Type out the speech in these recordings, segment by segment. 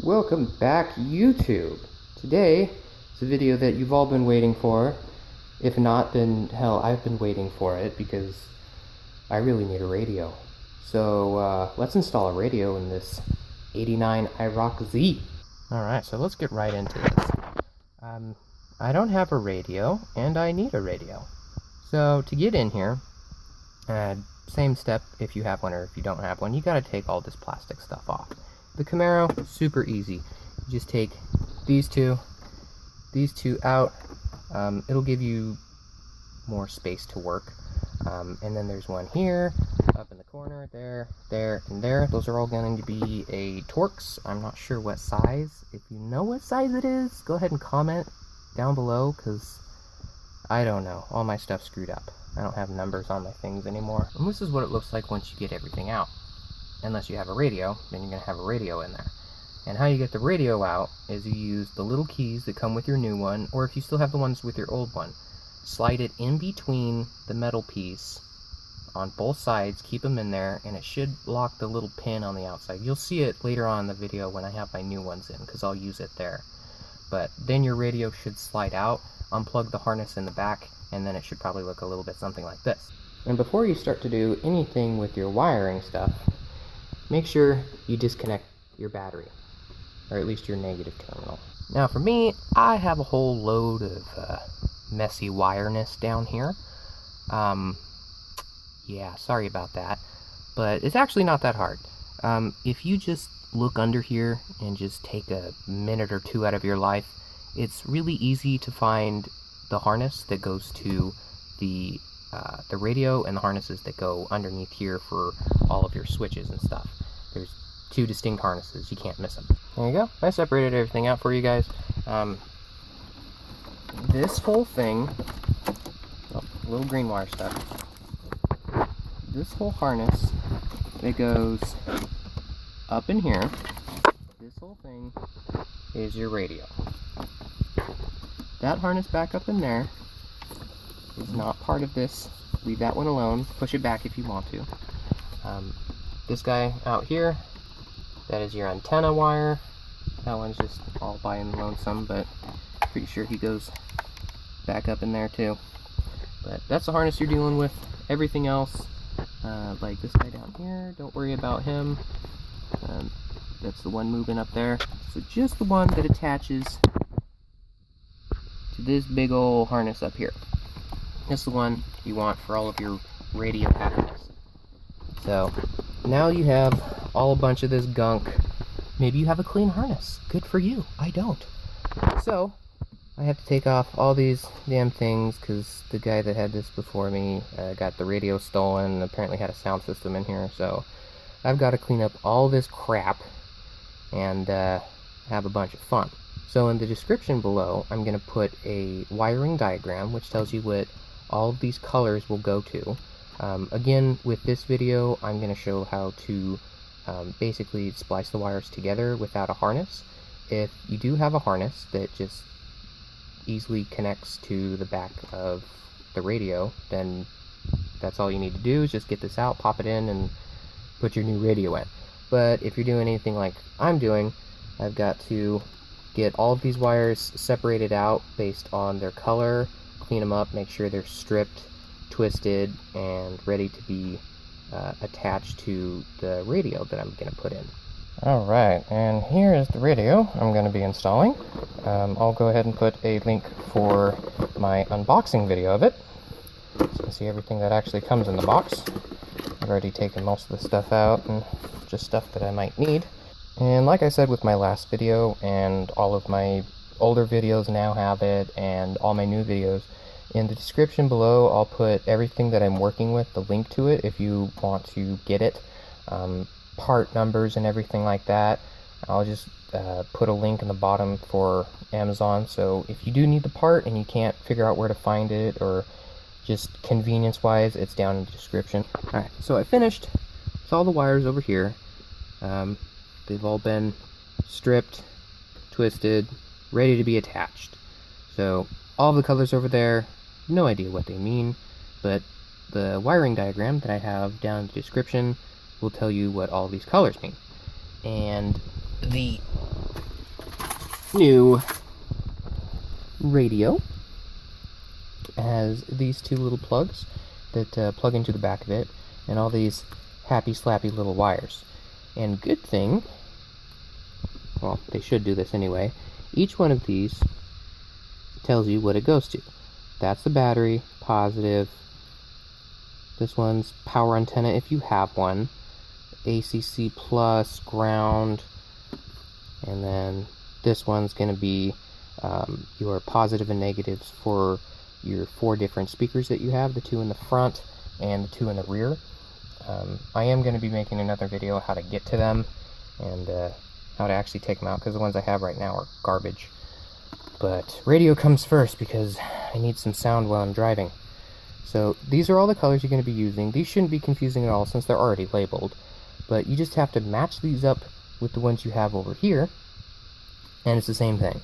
Welcome back, YouTube! Today is a video that you've all been waiting for. If not, then hell, I've been waiting for it because I really need a radio. So let's install a radio in this 89 Iroc-z. Alright, so let's get right into this. I don't have a radio, and I need a radio. So to get in here, same step if you have one or if you don't have one, you gotta take all this plastic stuff off. The Camaro, super easy. You just take these two out. It'll give you more space to work. And then there's one here, up in the corner, there, and there. Those are all going to be a Torx. I'm not sure what size. If you know what size it is, go ahead and comment down below, because I don't know. All my stuff's screwed up. I don't have numbers on my things anymore. And this is what it looks like once you get everything out. Unless you have a radio, then you're going to have a radio in there. And how you get the radio out is you use the little keys that come with your new one, or if you still have the ones with your old one, slide it in between the metal piece on both sides, keep them in there, and it should lock the little pin on the outside. You'll see it later on in the video when I have my new ones in, because I'll use it there. But then your radio should slide out, unplug the harness in the back, and then it should probably look a little bit something like this. And before you start to do anything with your wiring stuff, make sure you disconnect your battery, or at least your negative terminal. Now for me, I have a whole load of messy wireness down here. Yeah, sorry about that, but it's actually not that hard. If you just look under here and just take a minute or two out of your life, it's really easy to find the harness that goes to the radio and the harnesses that go underneath here for all of your switches and stuff. There's two distinct harnesses, you can't miss them. There you go, I separated everything out for you guys. This whole thing, little green wire stuff, this whole harness that goes up in here, this whole thing is your radio. That harness back up in there is not part of this. Leave that one alone. Push it back if you want to. This guy out here, that is your antenna wire. That one's just all by and lonesome, but pretty sure he goes back up in there too. But that's the harness you're dealing with. Everything else, like this guy down here, don't worry about him. That's the one moving up there. So just the one that attaches to this big old harness up here. That's the one you want for all of your radio happiness. So now you have all a bunch of this gunk. Maybe you have a clean harness. Good for you. I don't. So I have to take off all these damn things because the guy that had this before me got the radio stolen and apparently had a sound system in here. So I've got to clean up all this crap and have a bunch of fun. So in the description below, I'm going to put a wiring diagram which tells you what all of these colors will go to. Again, with this video, I'm going to show how to basically splice the wires together without a harness. If you do have a harness that just easily connects to the back of the radio, then that's all you need to do is just get this out, pop it in, and put your new radio in. But if you're doing anything like I'm doing, I've got to get all of these wires separated out based on their color, clean them up, make sure they're stripped, twisted, and ready to be attached to the radio that I'm going to put in. Alright, and here is the radio I'm going to be installing. I'll go ahead and put a link for my unboxing video of it, so you can see everything that actually comes in the box. I've already taken most of the stuff out, and just stuff that I might need. And like I said with my last video, and all of my older videos now have it, and all my new videos, in the description below I'll put everything that I'm working with, the link to it, if you want to get it. Part numbers and everything like that. I'll just put a link in the bottom for Amazon, so if you do need the part and you can't figure out where to find it, or just convenience wise, it's down in the description. Alright, so I finished with all the wires over here. They've all been stripped, twisted, ready to be attached. So all the colors over there, no idea what they mean, but the wiring diagram that I have down in the description will tell you what all these colors mean. And the new radio has these two little plugs that plug into the back of it, and all these happy slappy little wires. And good thing, well, they should do this anyway, each one of these tells you what it goes to. That's the battery, positive. This one's power antenna if you have one. ACC plus, ground. And then this one's going to be your positive and negatives for your 4 different speakers that you have, the 2 in the front and the 2 in the rear. I am going to be making another video how to get to them and how to actually take them out, because the ones I have right now are garbage. But radio comes first because I need some sound while I'm driving. So these are all the colors you're going to be using. These shouldn't be confusing at all since they're already labeled, but you just have to match these up with the ones you have over here, and it's the same thing.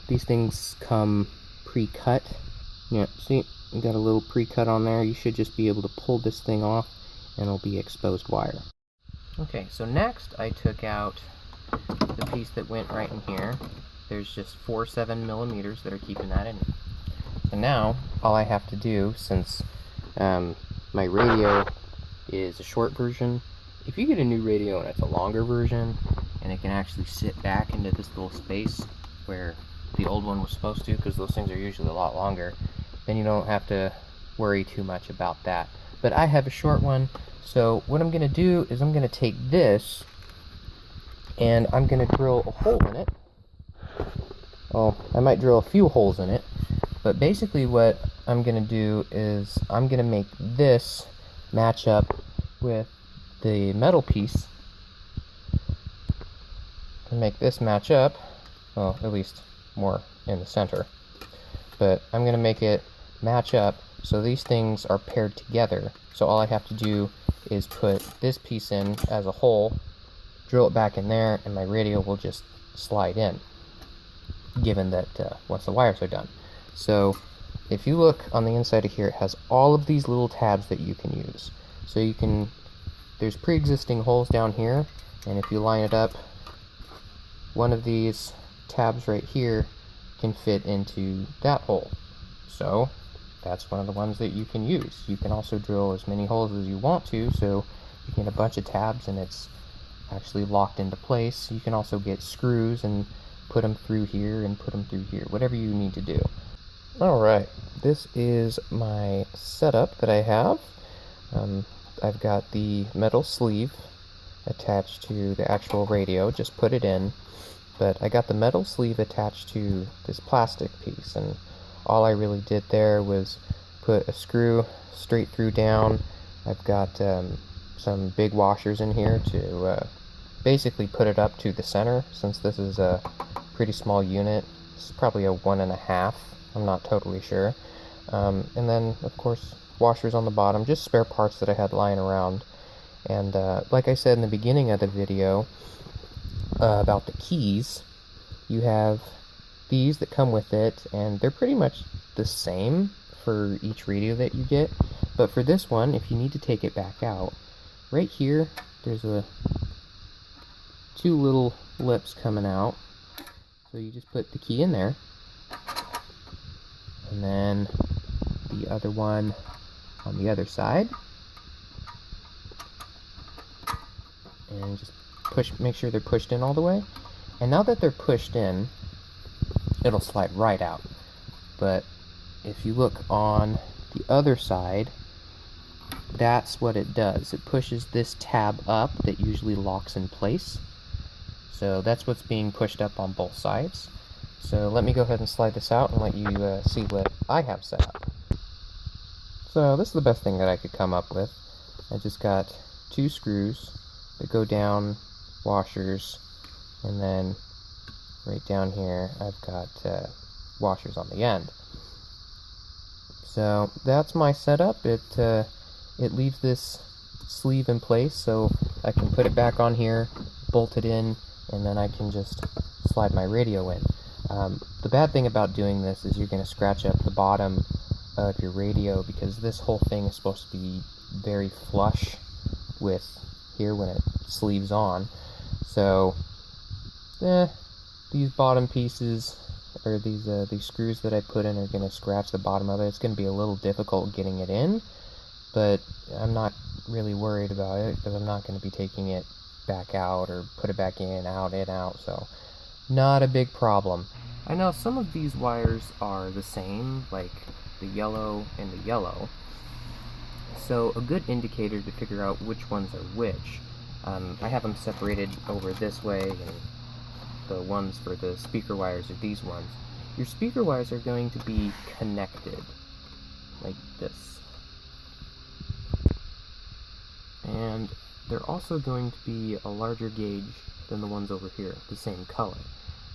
These things come pre-cut. Yeah, see, you got a little pre-cut on there. You should just be able to pull this thing off and it'll be exposed wire. Okay, so next I took out the piece that went right in here. There's just 4 7mm that are keeping that in. So now all I have to do, since my radio is a short version, if you get a new radio and it's a longer version and it can actually sit back into this little space where the old one was supposed to, because those things are usually a lot longer, then you don't have to worry too much about that. But I have a short one, so what I'm going to do is I'm going to take this and I'm going to drill a hole in it. Oh, I might drill a few holes in it, but basically what I'm going to do is I'm going to make this match up with the metal piece and make this match up, well, at least more in the center, but I'm going to make it match up so these things are paired together. So all I have to do is put this piece in as a hole, drill it back in there, and my radio will just slide in, given that once the wires are done. So if you look on the inside of here, it has all of these little tabs that you can use. So you can, there's pre-existing holes down here, and if you line it up, one of these tabs right here can fit into that hole. So that's one of the ones that you can use. You can also drill as many holes as you want to, so you can get a bunch of tabs and it's actually locked into place. You can also get screws and put them through here and put them through here, whatever you need to do. Alright, this is my setup that I have. I've got the metal sleeve attached to the actual radio, just put it in, but I got the metal sleeve attached to this plastic piece, and all I really did there was put a screw straight through down. I've got some big washers in here to basically put it up to the center, since this is a pretty small unit. It's probably a 1.5, I'm not totally sure. And then, of course, washers on the bottom, just spare parts that I had lying around. And like I said in the beginning of the video about the keys, you have these that come with it, and they're pretty much the same for each radio that you get. But for this one, if you need to take it back out, right here, there's two little lips coming out. So you just put the key in there, and then the other one on the other side, and just make sure they're pushed in all the way. And now that they're pushed in, it'll slide right out. But if you look on the other side, that's what it does. It pushes this tab up that usually locks in place. So that's what's being pushed up on both sides. So let me go ahead and slide this out and let you see what I have set up. So this is the best thing that I could come up with. I just got 2 screws that go down, washers, and then right down here I've got washers on the end. So that's my setup. It leaves this sleeve in place so I can put it back on here, bolt it in, and then I can just slide my radio in. The bad thing about doing this is you're going to scratch up the bottom of your radio, because this whole thing is supposed to be very flush with here when it sleeves on. So these bottom pieces, or these screws that I put in, are going to scratch the bottom of it. It's going to be a little difficult getting it in, but I'm not really worried about it because I'm not going to be taking it back out or put it back in, out, so not a big problem. I know some of these wires are the same, like the yellow and the yellow, so a good indicator to figure out which ones are which, I have them separated over this way, and the ones for the speaker wires are these ones. Your speaker wires are going to be connected like this, and they're also going to be a larger gauge than the ones over here, the same color.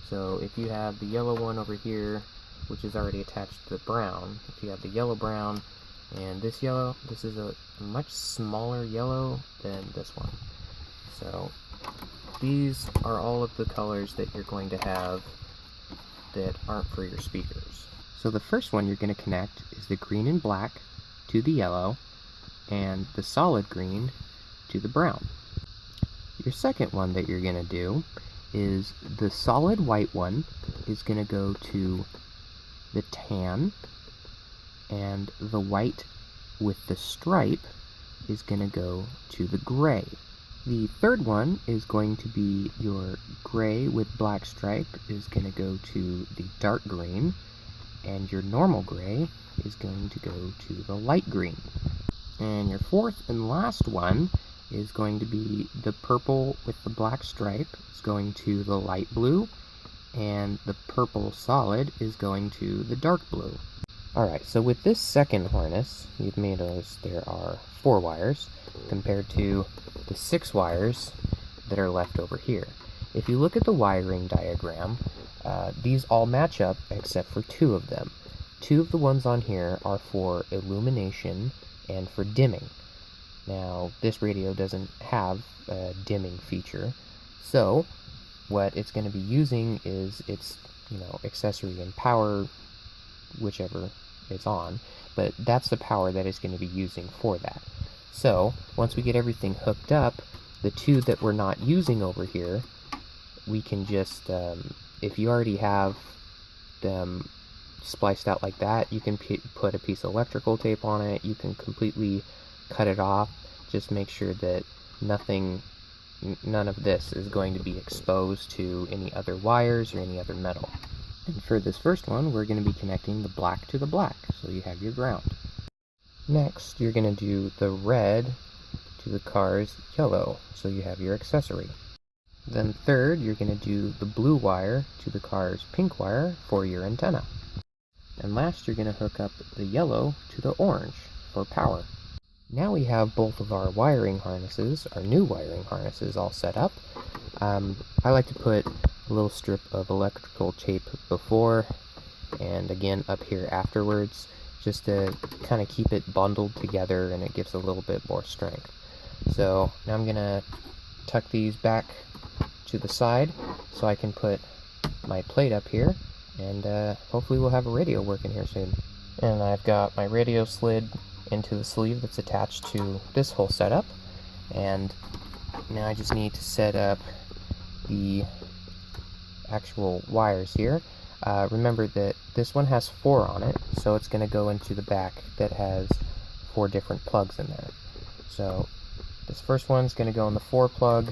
So if you have the yellow one over here, which is already attached to the brown, if you have the yellow-brown and this yellow, this is a much smaller yellow than this one. So these are all of the colors that you're going to have that aren't for your speakers. So the first one you're going to connect is the green and black to the yellow, and the solid green to the brown. Your second one that you're going to do is the solid white one is going to go to the tan, and the white with the stripe is going to go to the gray. The third one is going to be your gray with black stripe is going to go to the dark green, and your normal gray is going to go to the light green. And your fourth and last one is going to be the purple with the black stripe is going to the light blue, and the purple solid is going to the dark blue. Alright, so with this second harness, you may notice there are 4 wires compared to the 6 wires that are left over here. If you look at the wiring diagram, these all match up except for 2 of them. 2 of the ones on here are for illumination and for dimming. Now, this radio doesn't have a dimming feature, so what it's going to be using is its, accessory and power, whichever it's on, but that's the power that it's going to be using for that. So, once we get everything hooked up, the 2 that we're not using over here, we can just, if you already have them spliced out like that, you can put a piece of electrical tape on it, you can completely cut it off. Just make sure that none of this is going to be exposed to any other wires or any other metal. And for this first one, we're going to be connecting the black to the black, so you have your ground. Next, you're going to do the red to the car's yellow, so you have your accessory. Then third, you're going to do the blue wire to the car's pink wire for your antenna. And last, you're going to hook up the yellow to the orange for power. Now we have both of our wiring harnesses, our new wiring harnesses, all set up. I like to put a little strip of electrical tape before and again up here afterwards, just to kind of keep it bundled together, and it gives a little bit more strength. So now I'm going to tuck these back to the side so I can put my plate up here, and hopefully we'll have a radio working here soon. And I've got my radio slid into the sleeve that's attached to this whole setup, and now I just need to set up the actual wires here. Remember that this one has 4 on it, so it's going to go into the back that has 4 different plugs in there. So this first one's going to go in the 4 plug,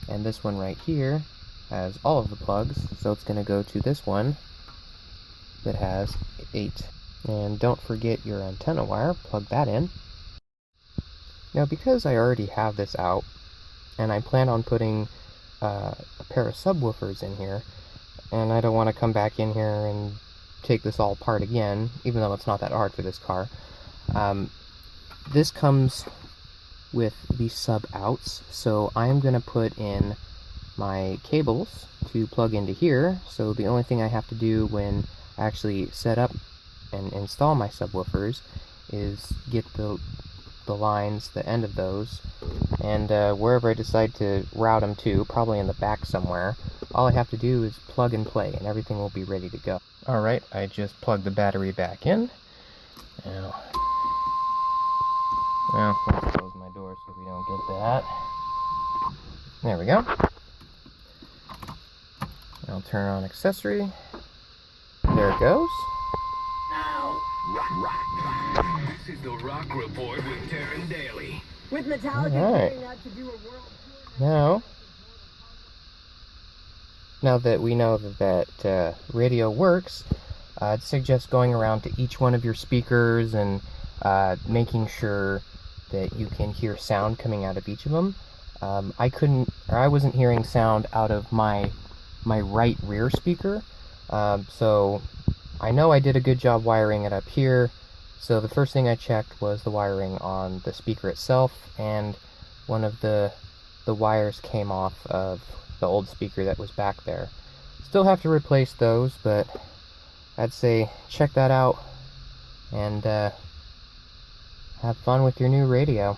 and this one right here has all of the plugs, so it's going to go to this one that has 8. And don't forget your antenna wire, plug that in. Now, because I already have this out, and I plan on putting a pair of subwoofers in here, and I don't want to come back in here and take this all apart again, even though it's not that hard for this car. This comes with the sub outs, so I'm going to put in my cables to plug into here, so the only thing I have to do when I actually set up and install my subwoofers is get the the lines, the end of those, and wherever I decide to route them to, probably in the back somewhere, all I have to do is plug and play, and everything will be ready to go. Alright, I just plugged the battery back in. Now, well, let's close my door so we don't get that. There we go. I'll turn on accessory. There it goes. This is the Rock Report with Taryn Daly. With Metallica getting out to do a world tour. Now that we know that radio works, I'd suggest going around to each one of your speakers and making sure that you can hear sound coming out of each of them. I wasn't hearing sound out of my right rear speaker, so I know I did a good job wiring it up here. So the first thing I checked was the wiring on the speaker itself, and one of the wires came off of the old speaker that was back there. Still have to replace those, but I'd say check that out and have fun with your new radio.